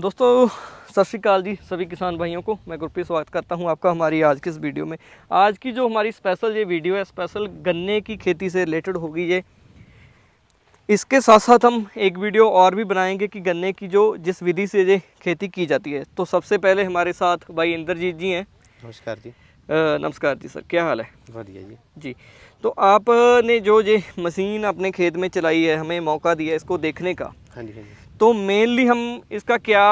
दोस्तों सत श्री अकाल जी सभी किसान भाइयों को। मैं गुरप्रीत स्वागत करता हूं आपका हमारी आज की इस वीडियो में। आज की जो हमारी स्पेशल ये वीडियो है स्पेशल गन्ने की खेती से रिलेटेड होगी ये। इसके साथ साथ हम एक वीडियो और भी बनाएंगे कि गन्ने की जो जिस विधि से ये खेती की जाती है। तो सबसे पहले हमारे साथ भाई इंद्रजीत जी हैं। नमस्कार जी। नमस्कार जी सर, क्या हाल है? बढ़िया जी। जी, तो आपने जो ये मशीन अपने खेत में चलाई है, हमें मौका दिया इसको देखने का। हाँ जी, हाँ जी। तो मेनली हम इसका क्या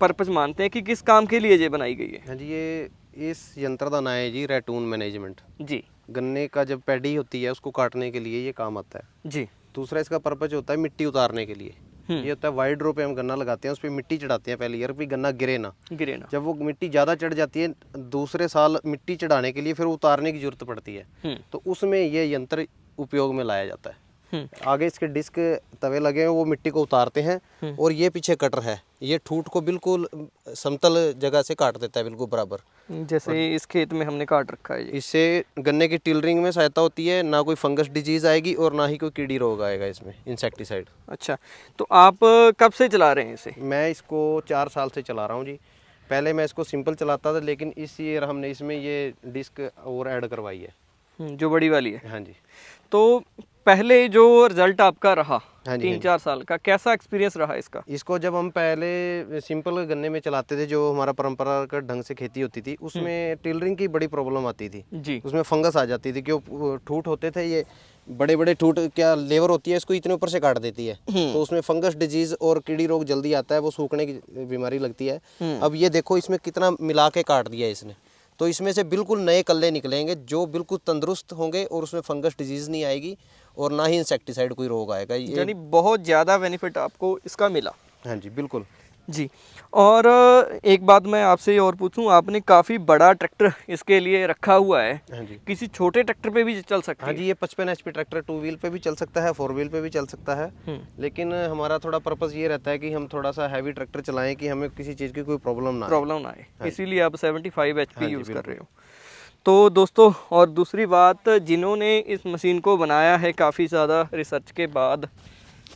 पर्पस मानते हैं कि किस काम के लिए ये बनाई गई है? हाँ जी, ये इस यंत्र का नाम है जी रैटून मैनेजमेंट। जी गन्ने का जब पैडी होती है उसको काटने के लिए ये काम आता है। जी। दूसरा इसका पर्पज होता है मिट्टी उतारने के लिए। ये होता है वाइड रो पे हम गन्ना लगाते हैं, उस पर मिट्टी चढ़ाते हैं पहले ईयर भी गन्ना गिरे ना। गिरेना। जब वो मिट्टी ज़्यादा चढ़ जाती है दूसरे साल मिट्टी चढ़ाने के लिए फिर उतारने की जरूरत पड़ती है, तो उसमें ये यंत्र उपयोग में लाया जाता है। आगे इसके डिस्क तवे लगे हैं, वो मिट्टी को उतारते हैं और ये पीछे कटर है, ये ठूठ को बिल्कुल समतल जगह से काट देता है बिल्कुल बराबर। जैसे इस खेत में हमने काट रखा है ये। इससे गन्ने की टिलरिंग में सहायता होती है, ना कोई फंगस डिजीज आएगी और ना ही कोई कीड़ी रोग आएगा इसमें, इंसेक्टिसाइड। अच्छा, तो आप कब से चला रहे हैं इसे? मैं इसको 4 साल से चला रहा हूँ जी। पहले मैं इसको सिंपल चलाता था, लेकिन इस ईयर हमने इसमें ये डिस्क और ऐड करवाई है। जो बड़ी वाली है। हाँ जी। तो पहले जो रिजल्ट आपका रहा हाँ जी, 3-4 साल का, कैसा एक्सपीरियंस रहा इसका? इसको जब हम पहले सिंपल गन्ने में चलाते थे, जो हमारा परंपरागत ढंग से खेती होती थी, उसमें टिलरिंग की बड़ी प्रॉब्लम आती थी जी। उसमें फंगस आ जाती थी, क्यों ठूठ होते थे ये बड़े बड़े ठूठ, क्या लेवर होती है इसको इतने ऊपर से काट देती है, तो उसमें फंगस डिजीज और कीड़ी रोग जल्दी आता है, वो सूखने की बीमारी लगती है। अब ये देखो इसमें कितना मिला के काट दिया है इसने, तो इसमें से बिल्कुल नए कल्ले निकलेंगे जो बिल्कुल तंदुरुस्त होंगे और उसमें फंगस डिजीज नहीं आएगी और ना ही इंसेक्टिसाइड कोई रोग आएगा। यानी बहुत ज़्यादा बेनिफिट आपको इसका मिला। हाँ जी, बिल्कुल जी। और एक बात मैं आपसे और पूछूं, आपने काफ़ी बड़ा ट्रैक्टर इसके लिए रखा हुआ है। हाँ जी। किसी छोटे ट्रैक्टर पे भी चल सकता है? हाँ जी, ये 55 HP ट्रैक्टर 2 व्हील पे भी चल सकता है, 4 व्हील पे भी चल सकता है। लेकिन हमारा थोड़ा पर्पस ये रहता है कि हम थोड़ा सा हैवी ट्रैक्टर चलाएं कि हमें किसी चीज़ की कोई प्रॉब्लम ना आए। इसीलिए आप 75 HP यूज़ कर रहे हो। तो दोस्तों, और दूसरी बात, जिन्होंने इस मशीन को बनाया है काफ़ी ज़्यादा रिसर्च के बाद,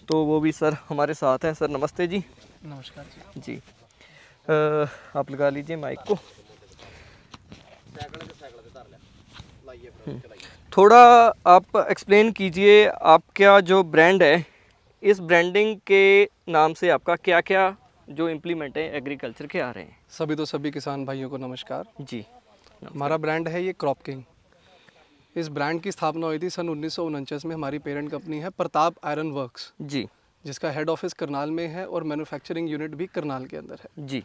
तो वो भी सर हमारे साथ हैं। सर नमस्ते जी। नमस्कार जी। जी, आप लगा लीजिए माइक को। थोड़ा आप एक्सप्लेन कीजिए, आपका जो ब्रांड है, इस ब्रांडिंग के नाम से आपका क्या क्या जो इम्प्लीमेंट है एग्रीकल्चर के आ रहे हैं? सभी किसान भाइयों को नमस्कार जी। हमारा ब्रांड है ये क्रॉप किंग। इस ब्रांड की स्थापना हुई थी सन 1949 में। हमारी पेरेंट कंपनी है प्रताप आयरन वर्क्स जी, जिसका हेड ऑफिस करनाल में है और मैन्युफैक्चरिंग यूनिट भी करनाल के अंदर है। जी।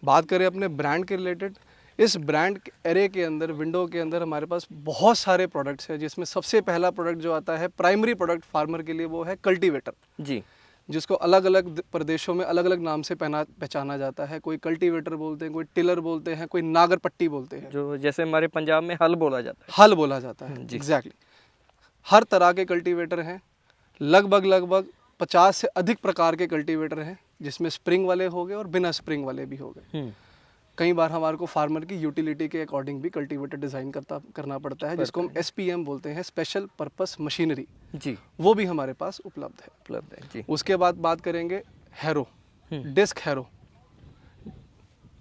बात करें अपने ब्रांड के रिलेटेड, इस ब्रांड एरे के अंदर, विंडो के अंदर हमारे पास बहुत सारे प्रोडक्ट्स हैं, जिसमें सबसे पहला प्रोडक्ट जो आता है प्राइमरी प्रोडक्ट फार्मर के लिए, वो है कल्टीवेटर। जी, जिसको अलग अलग प्रदेशों में अलग अलग नाम से पहचाना जाता है। कोई कल्टीवेटर बोलते हैं, कोई टिलर बोलते हैं, कोई नागर पट्टी बोलते हैं। जो जैसे हमारे पंजाब में हल बोला जाता है। हल बोला जाता है, एग्जैक्टली। हर तरह के कल्टीवेटर हैं, लगभग 50 से अधिक प्रकार के कल्टीवेटर हैं, जिसमें स्प्रिंग वाले हो गए और बिना स्प्रिंग वाले भी हो गए। कई बार हमारे को फार्मर की यूटिलिटी के अकॉर्डिंग भी कल्टीवेटर डिज़ाइन करना पड़ता है, जिसको हम SPM बोलते हैं, स्पेशल पर्पस मशीनरी। जी, वो भी हमारे पास उपलब्ध है जी। उसके बाद बात करेंगे हैरो, डिस्क हैरो।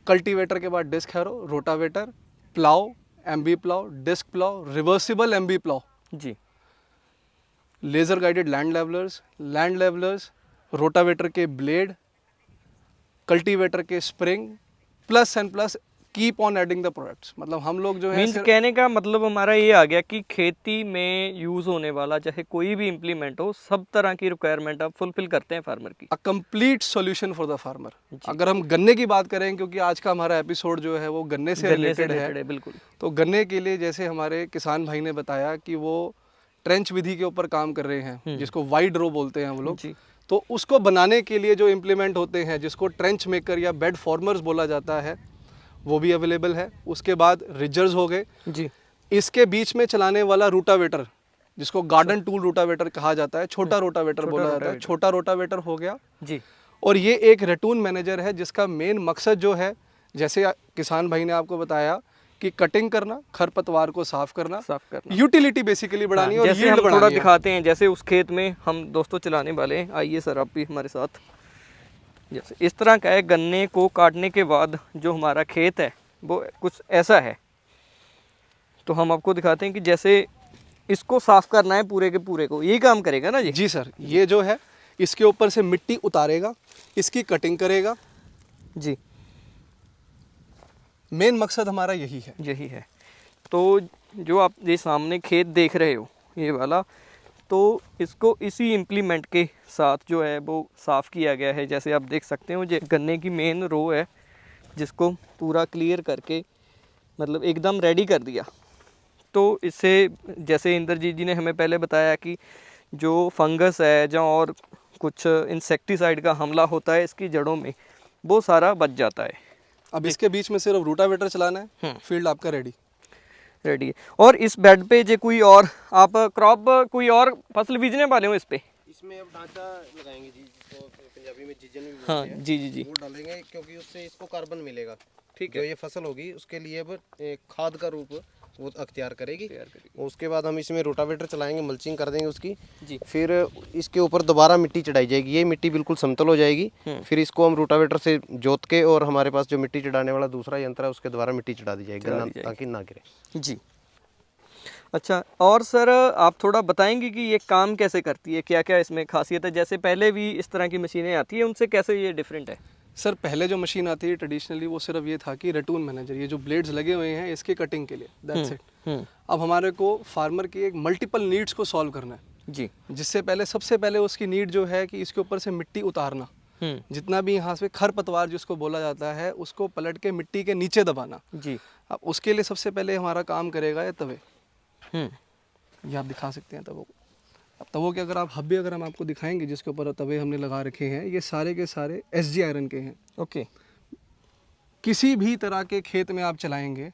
कल्टीवेटर के बाद disc harrow, rotavator, plough, MB plough, disc plough, reversible MB plough जी, laser guided land levellers, rotavator के ब्लेड, कल्टीवेटर के spring, plus and plus, keep on adding the products. मतलब हम लोग जो है, मीन्स कहने का मतलब हमारा ये आ गया कि खेती में यूज़ होने वाला चाहे कोई भी इम्प्लीमेंट हो, सब तरह की रिक्वायरमेंट आप फुलफिल करते हैं फार्मर की। A complete solution for the farmer. अगर हम गन्ने की बात करें, क्योंकि आज का हमारा एपिसोड जो है वो गन्ने से रिलेटेड है, बिल्कुल, तो गन्ने के लिए जैसे हमारे किसान भाई ने बताया कि वो ट्रेंच विधि के ऊपर काम कर रहे हैं, जिसको वाइड रो बोलते हैं हम लोग। तो उसको बनाने के लिए जो इम्प्लीमेंट होते हैं, जिसको ट्रेंच मेकर या बेड फॉर्मर्स बोला जाता है, वो भी अवेलेबल है। उसके बाद रिजर्स हो गए जी। इसके बीच में चलाने वाला रूटावेटर, जिसको गार्डन टूल रूटावेटर कहा जाता है, छोटा रोटावेटर बोला जाता है, छोटा रोटावेटर हो गया जी। और ये एक रेटून मैनेजर है, जिसका मेन मकसद जो है, जैसे किसान भाई ने आपको बताया कि कटिंग करना, खरपतवार को साफ करना, यूटिलिटी बेसिकली बढ़ानी और यील्ड बढ़ानी। थोड़ा दिखाते हैं, जैसे उस खेत में हम दोस्तों चलाने वाले हैं। आइए सर, आप भी हमारे साथ। जैसे इस तरह का है, गन्ने को काटने के बाद जो हमारा खेत है वो कुछ ऐसा है। तो हम आपको दिखाते हैं कि जैसे इसको साफ करना है पूरे के पूरे को, यही काम करेगा ना जी? जी सर, ये जो है इसके ऊपर से मिट्टी उतारेगा, इसकी कटिंग करेगा जी। मेन मकसद हमारा यही है। यही है। तो जो आप ये सामने खेत देख रहे हो ये वाला, तो इसको इसी इम्प्लीमेंट के साथ जो है वो साफ़ किया गया है। जैसे आप देख सकते हो ये गन्ने की मेन रो है जिसको पूरा क्लियर करके मतलब एकदम रेडी कर दिया। तो इससे जैसे इंद्रजीत जी ने हमें पहले बताया कि जो फंगस है या और कुछ इंसेक्टिसाइड का हमला होता है इसकी जड़ों में, वो सारा बच जाता है। अब इसके बीच में सिर्फ रूटावेटर चलाना है, फील्ड आपका रेडी है। और इस बेड पे जो कोई और आप क्रॉप कोई और फसल बीजने वाले हो इस पे? इसमें अब ढांचा लगाएंगे जी, जिसको पंजाबी में जीजन भी बोलते हाँ हैं। जी जी जी। वो डालेंगे क्योंकि उससे इसको कार्बन मिलेगा। ठीक है, जो ये फसल होगी उसके लिए अब एक खाद का रूप वो अख्तियार करेगी। उसके बाद हम इसमें रोटावेटर चलाएंगे, मल्चिंग कर देंगे उसकी जी। फिर इसके ऊपर दोबारा मिट्टी चढ़ाई जाएगी, ये मिट्टी बिल्कुल समतल हो जाएगी। फिर इसको हम रोटावेटर से जोत के और हमारे पास जो मिट्टी चढ़ाने वाला दूसरा यंत्र है उसके द्वारा मिट्टी चढ़ा दी जाएगी गन्ना ताकि ना गिरे। जी। अच्छा, और सर आप थोड़ा बताएंगे कि ये काम कैसे करती है, क्या क्या इसमें खासियत है? जैसे पहले भी इस तरह की मशीनें आती है, उनसे कैसे ये डिफरेंट है? सर पहले जो मशीन आती है ट्रेडिशनली वो सिर्फ ये था कि रटून मैनेजर, ये जो ब्लेड्स लगे हुए हैं इसके कटिंग के लिए, दैट्स इट। अब हमारे को फार्मर की एक मल्टीपल नीड्स को सॉल्व करना है जी। जिससे पहले सबसे पहले उसकी नीड जो है कि इसके ऊपर से मिट्टी उतारना, जितना भी यहाँ से खरपतवार जिसको बोला जाता है उसको पलट के मिट्टी के नीचे दबाना जी। अब उसके लिए सबसे पहले हमारा काम करेगा ये तवे। ये आप दिखा सकते हैं तवों को। अब तवों के अगर आप हब्बे अगर हम आपको दिखाएंगे जिसके ऊपर तवे हमने लगा रखे हैं, ये सारे के सारे SG आयरन के हैं। ओके। किसी भी तरह के खेत में आप चलाएंगे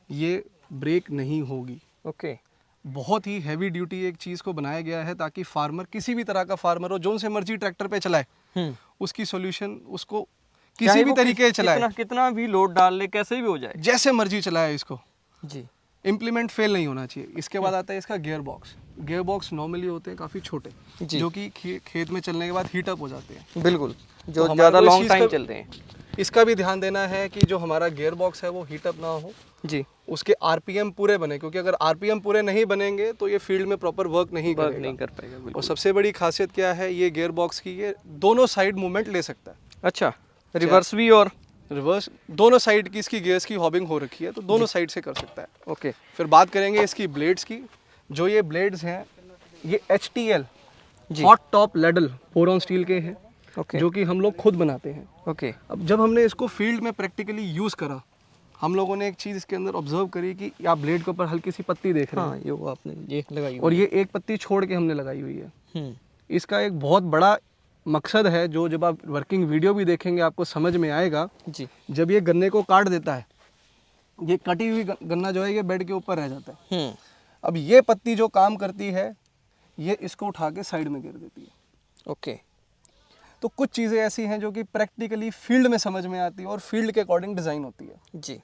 ये ब्रेक नहीं होगी। ओके। बहुत ही हैवी ड्यूटी एक चीज़ को बनाया गया है ताकि फार्मर, किसी भी तरह का फार्मर हो, जो से मर्जी ट्रैक्टर पे चलाए, उसकी सॉल्यूशन उसको किसी भी तरीके चलाए, कितना भी लोड डाल ले, कैसे भी हो जाए, जैसे मर्जी चलाए इसको जी। इम्प्लीमेंट फेल नहीं होना चाहिए। इसके बाद आता है इसका gear box. Gear box normally होते हैं काफ़ी छोटे, जो कि खेत में चलने के बाद हीट अप हो जाते हैं। बिल्कुल, जो तो ज़्यादा लॉन्ग टाइम चलते हैं। इसका भी ध्यान देना है कि जो हमारा गियर बॉक्स है वो हीट अप ना हो जी, उसके RPM पूरे बने, क्योंकि अगर RPM पूरे नहीं बनेंगे तो ये फील्ड में प्रॉपर वर्क नहीं कर पाएगा। और सबसे बड़ी खासियत क्या है ये गियर बॉक्स की, ये दोनों साइड मूवमेंट ले सकता है। अच्छा, रिवर्स भी और रिवर्स दोनों साइड की इसकी गियर्स की हॉबिंग हो रखी है, तो दोनों साइड से कर सकता है। ओके। फिर बात करेंगे इसकी ब्लेड्स की। जो ये ब्लेड्स हैं ये HTL hot top ladle boron steel के हैं, जो कि हम लोग खुद बनाते हैं। ओके। अब जब हमने इसको फील्ड में प्रैक्टिकली यूज़ करा, हम लोगों ने एक चीज़ इसके अंदर ऑब्जर्व करी कि आप ब्लेड के ऊपर हल्की सी पत्ती देख रहे हैं। हाँ, ये वो आपने ये लगाई हुई और ये एक पत्ती छोड़ के हमने लगाई हुई है। इसका एक बहुत बड़ा मकसद है जो जब आप वर्किंग वीडियो भी देखेंगे आपको समझ में आएगा जी। जब ये गन्ने को काट देता है, ये कटी हुई गन्ना जो है ये बेड के ऊपर रह जाता है। अब ये पत्ती जो काम करती है ये इसको उठा के साइड में गिर देती है। ओके। तो कुछ चीज़ें ऐसी हैं जो कि प्रैक्टिकली फील्ड में समझ में आती है और फील्ड के अकॉर्डिंग डिज़ाइन होती है जी।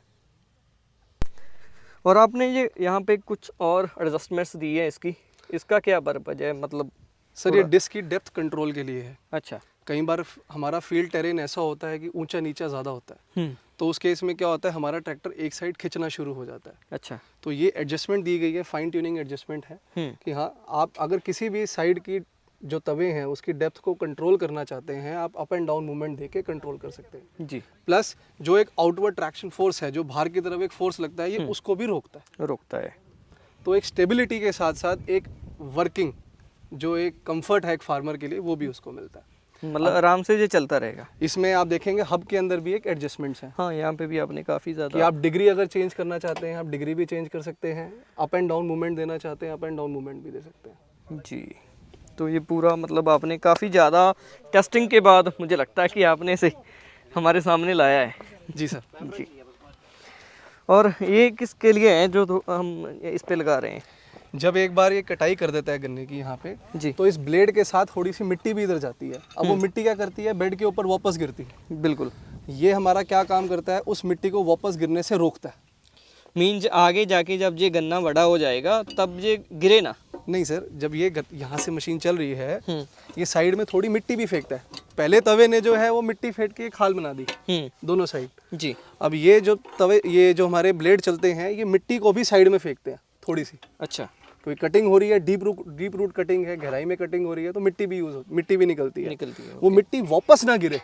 और आपने ये यहाँ पे कुछ और एडजस्टमेंट्स दी है इसकी, इसका क्या पर्पज है? मतलब सर ये डिस्क की डेप्थ कंट्रोल के लिए है। अच्छा। कई बार हमारा फील्ड टेरेन ऐसा होता है कि ऊंचा नीचा ज़्यादा होता है, तो उस केस में क्या होता है हमारा ट्रैक्टर एक साइड खींचना शुरू हो जाता है। अच्छा। तो ये एडजस्टमेंट दी गई है, फाइन ट्यूनिंग एडजस्टमेंट है कि हाँ आप अगर किसी भी साइड की जो तवे हैं उसकी डेप्थ को कंट्रोल करना चाहते हैं, आप अप एंड डाउन मूवमेंट देके कंट्रोल कर सकते हैं जी। प्लस जो एक आउटवर्ड ट्रैक्शन फोर्स है, जो बाहर की तरफ एक फोर्स लगता है, ये उसको भी रोकता है। तो एक स्टेबिलिटी के साथ साथ एक वर्किंग जो एक कंफर्ट है एक फार्मर के लिए, वो भी उसको मिलता है। मतलब आराम से ये चलता रहेगा। इसमें आप देखेंगे हब के अंदर भी एक एडजस्टमेंट्स हैं। हाँ, यहाँ पे भी आपने काफ़ी ज़्यादा कि आप डिग्री अगर चेंज करना चाहते हैं आप डिग्री भी चेंज कर सकते हैं, अप एंड डाउन मूवमेंट देना चाहते हैं अप एंड डाउन मूवमेंट भी दे सकते हैं जी। तो ये पूरा मतलब आपने काफ़ी ज़्यादा टेस्टिंग के बाद मुझे लगता है कि आपने इसे हमारे सामने लाया है। जी सर जी। और ये किसके लिए है जो तो हम इस पे लगा रहे हैं? जब एक बार ये कटाई कर देता है गन्ने की यहाँ पे जी, तो इस ब्लेड के साथ थोड़ी सी मिट्टी भी इधर जाती है। अब वो मिट्टी क्या करती है, बेड के ऊपर वापस गिरती है। बिल्कुल। ये हमारा क्या काम करता है, उस मिट्टी को वापस गिरने से रोकता है। मीन्स आगे जाके जब ये गन्ना बड़ा हो जाएगा तब ये गिरे ना। नहीं सर, जब ये यहाँ से मशीन चल रही है, ये साइड में थोड़ी मिट्टी भी फेंकता है। पहले तवे ने जो है वो मिट्टी फेंक के खाल बना दी दोनों साइड जी। अब ये जो तवे, ये जो हमारे ब्लेड चलते हैं, ये मिट्टी को भी साइड में फेंकते हैं थोड़ी सी। अच्छा। कोई कटिंग हो रही है, डीप रूट कटिंग है, गहराई में कटिंग हो रही है, तो मिट्टी भी मिट्टी भी निकलती है। वो मिट्टी वापस ना गिरे,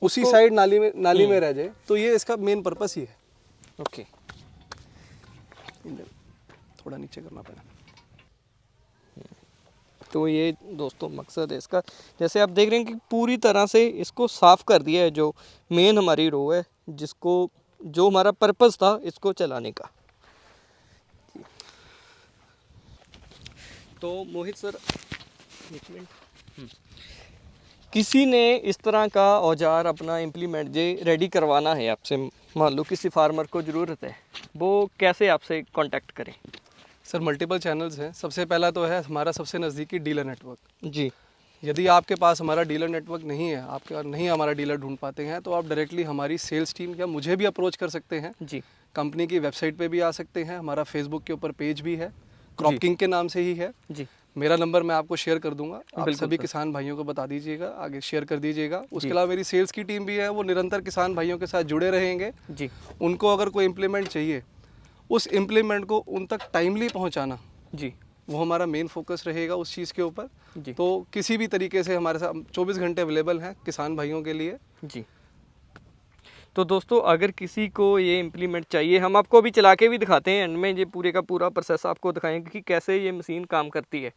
उसी साइड नाली में रह जाए, तो ये इसका मेन पर्पस ही है। ओके, थोड़ा नीचे करना पड़ा। तो ये दोस्तों मकसद है इसका। जैसे आप देख रहे हैं कि पूरी तरह से इसको साफ़ कर दिया है, जो मेन हमारी रो है, जिसको जो हमारा पर्पस था इसको चलाने का। तो मोहित सर, एक मिनट, किसी ने इस तरह का औजार अपना इम्प्लीमेंट जे रेडी करवाना है आपसे, मान लो किसी फार्मर को ज़रूरत है, वो कैसे आपसे कांटेक्ट करें? सर मल्टीपल चैनल्स हैं। सबसे पहला तो है हमारा सबसे नज़दीकी डीलर नेटवर्क जी। यदि आपके पास हमारा डीलर नेटवर्क नहीं है, आपके नहीं हमारा डीलर ढूंढ पाते हैं, तो आप डायरेक्टली हमारी सेल्स टीम या मुझे भी अप्रोच कर सकते हैं जी। कंपनी की वेबसाइट पे भी आ सकते हैं, हमारा फेसबुक के ऊपर पेज भी है, क्रॉप किंग के नाम से ही है जी। मेरा नंबर मैं आपको शेयर कर दूंगा, आप सभी किसान भाइयों को बता दीजिएगा, आगे शेयर कर दीजिएगा। उसके अलावा मेरी सेल्स की टीम भी है, वो निरंतर किसान भाइयों के साथ जुड़े रहेंगे जी। उनको अगर कोई इम्प्लीमेंट चाहिए, उस इम्प्लीमेंट को उन तक टाइमली पहुंचाना जी, वो हमारा मेन फोकस रहेगा उस चीज़ के ऊपर। जी। तो किसी भी तरीके से हमारे साथ 24 घंटे अवेलेबल हैं किसान भाइयों के लिए। जी। तो दोस्तों अगर किसी को ये इम्प्लीमेंट चाहिए, हम आपको अभी चला के भी दिखाते हैं, एंड में ये पूरे का पूरा प्रोसेस आपको दिखाएंगे कि कैसे ये मशीन काम करती है।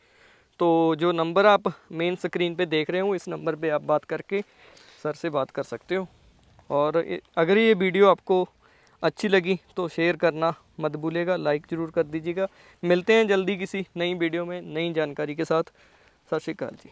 तो जो नंबर आप मेन स्क्रीन पे देख रहे हो, इस नंबर पे आप बात करके सर से बात कर सकते हो। और अगर ये वीडियो आपको अच्छी लगी तो शेयर करना मत भूलिएगा, लाइक ज़रूर कर दीजिएगा। मिलते हैं जल्दी किसी नई वीडियो में नई जानकारी के साथ। सत श्री अकाल जी।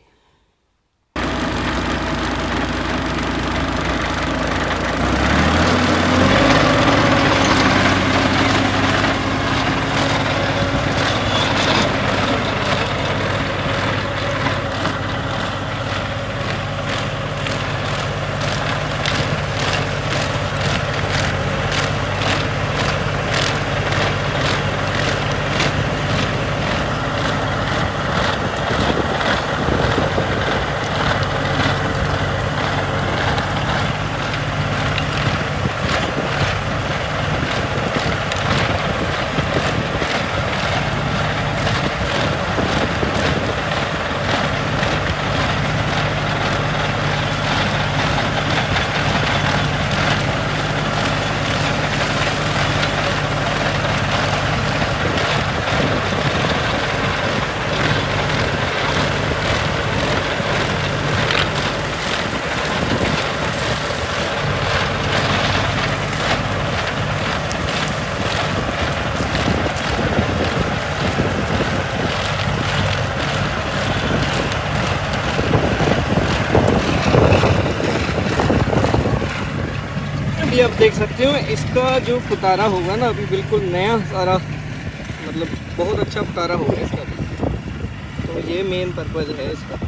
अभी आप देख सकते हो इसका जो फुतारा होगा ना, अभी बिल्कुल नया सारा, मतलब बहुत अच्छा फुतारा होगा इसका। तो ये मेन पर्पज़ है इसका।